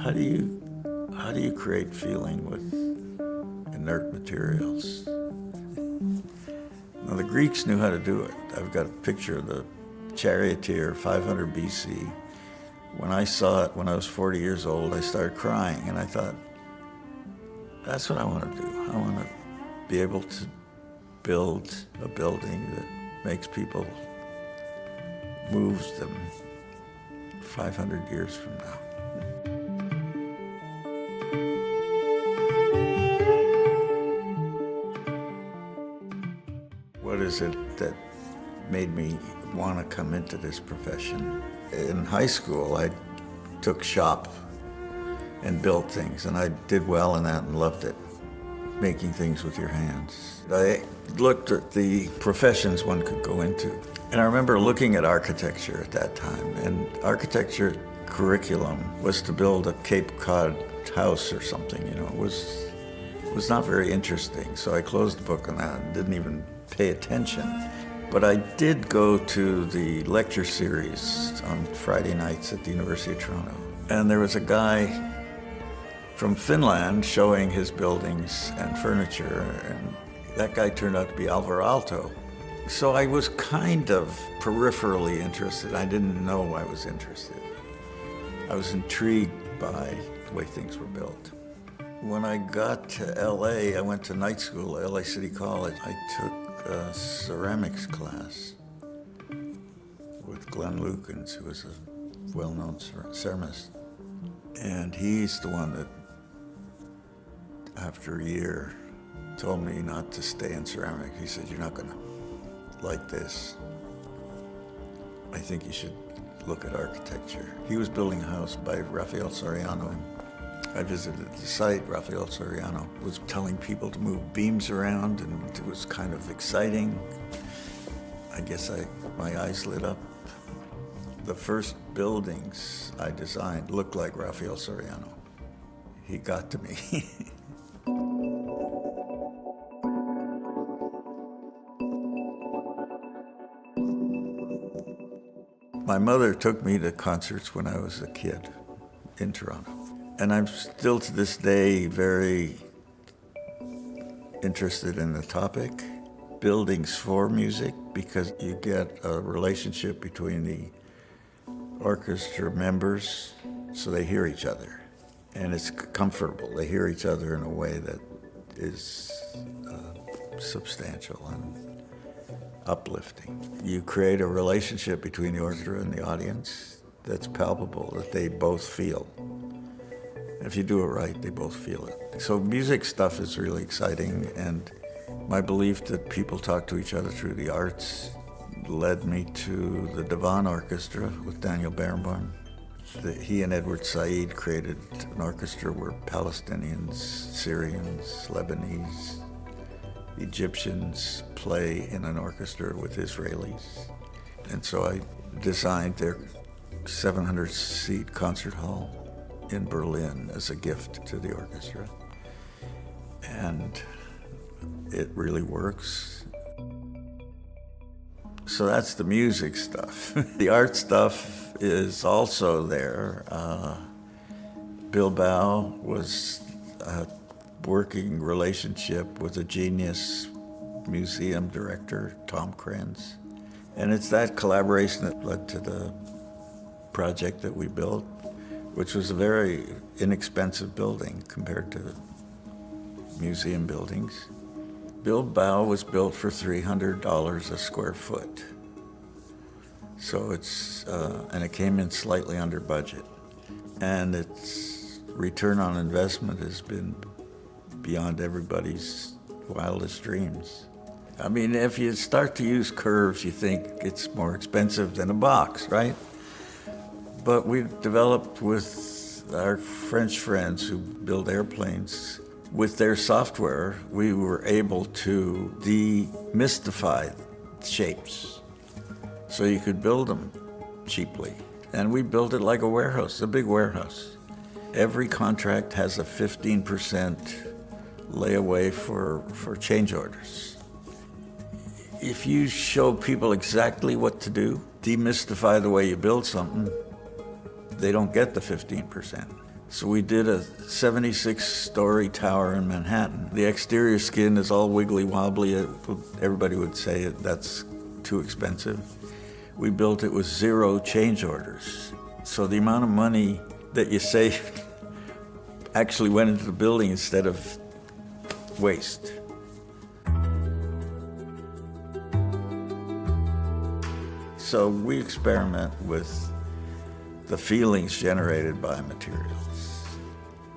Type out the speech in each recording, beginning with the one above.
how do you create feeling with inert materials? Now, the Greeks knew how to do it. I've got a picture of the charioteer, 500 BC. When I saw it when I was 40 years old, I started crying, and I thought, that's what I want to do. I want to be able to build a building that makes people, moves them 500 years from now. What is it that made me want to come into this profession? In high school, I took shop and built things, and I did well in that and loved it, making things with your hands. I looked at the professions one could go into, and I remember looking at architecture at that time, and architecture curriculum was to build a Cape Cod house or something, you know. It was not very interesting, so I closed the book on that and didn't even pay attention. But I did go to the lecture series on Friday nights at the University of Toronto. And there was a guy from Finland showing his buildings and furniture, and that guy turned out to be Alvar Aalto. So I was kind of peripherally interested. I didn't know I was interested. I was intrigued by the way things were built. When I got to LA, I went to night school at LA City College. I took a ceramics class with Glenn Lukens, who was a well-known ceramist. And he's the one that, after a year, told me not to stay in ceramics. He said, you're not gonna like this. I think you should look at architecture. He was building a house by Rafael Soriano. I visited the site. Rafael Soriano was telling people to move beams around, and it was kind of exciting. I guess my eyes lit up. The first buildings I designed looked like Rafael Soriano. He got to me. My mother took me to concerts when I was a kid in Toronto. And I'm still to this day very interested in the topic, buildings for music, because you get a relationship between the orchestra members so they hear each other. And it's comfortable. They hear each other in a way that is substantial and uplifting. You create a relationship between the orchestra and the audience that's palpable, that they both feel. If you do it right, they both feel it. So music stuff is really exciting, and my belief that people talk to each other through the arts led me to the Divan Orchestra with Daniel Barenboim. He and Edward Said created an orchestra where Palestinians, Syrians, Lebanese, Egyptians play in an orchestra with Israelis. And so I designed their 700-seat concert hall in Berlin as a gift to the orchestra. And it really works. So that's the music stuff. The art stuff is also there. Bilbao was a working relationship with a genius museum director, Tom Krenz. And it's that collaboration that led to the project that we built, which was a very inexpensive building compared to museum buildings. Bilbao was built for $300 a square foot. So it's, and it came in slightly under budget. And its return on investment has been beyond everybody's wildest dreams. I mean, if you start to use curves, you think it's more expensive than a box, right? But we developed with our French friends who build airplanes, with their software, we were able to demystify shapes so you could build them cheaply. And we built it like a warehouse, a big warehouse. Every contract has a 15% layaway for change orders. If you show people exactly what to do, demystify the way you build something, they don't get the 15%. So we did a 76-story tower in Manhattan. The exterior skin is all wiggly wobbly. Everybody would say that's too expensive. We built it with 0 change orders. So the amount of money that you saved actually went into the building instead of waste. So we experiment with the feelings generated by materials.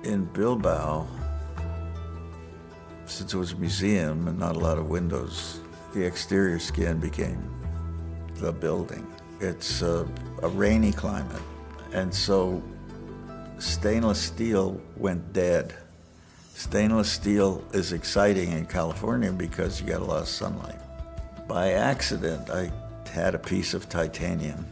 In Bilbao, since it was a museum and not a lot of windows, the exterior skin became the building. It's a rainy climate, and so stainless steel went dead. Stainless steel is exciting in California because you get a lot of sunlight. By accident, I had a piece of titanium,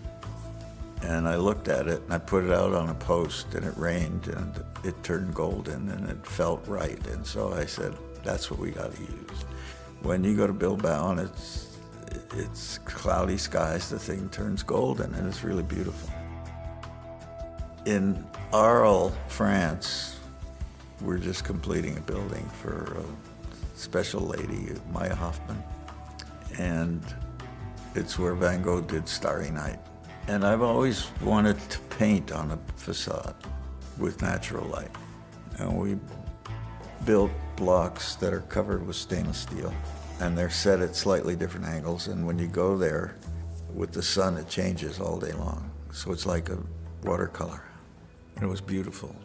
and I looked at it and I put it out on a post, and it rained and it turned golden and it felt right. And so I said, that's what we got to use. When you go to Bilbao and it's cloudy skies, the thing turns golden and it's really beautiful. In Arles, France, we're just completing a building for a special lady, Maya Hoffman, and it's where Van Gogh did Starry Night. And I've always wanted to paint on a facade with natural light. And we built blocks that are covered with stainless steel, and they're set at slightly different angles. And when you go there with the sun, it changes all day long. So it's like a watercolor. And it was beautiful.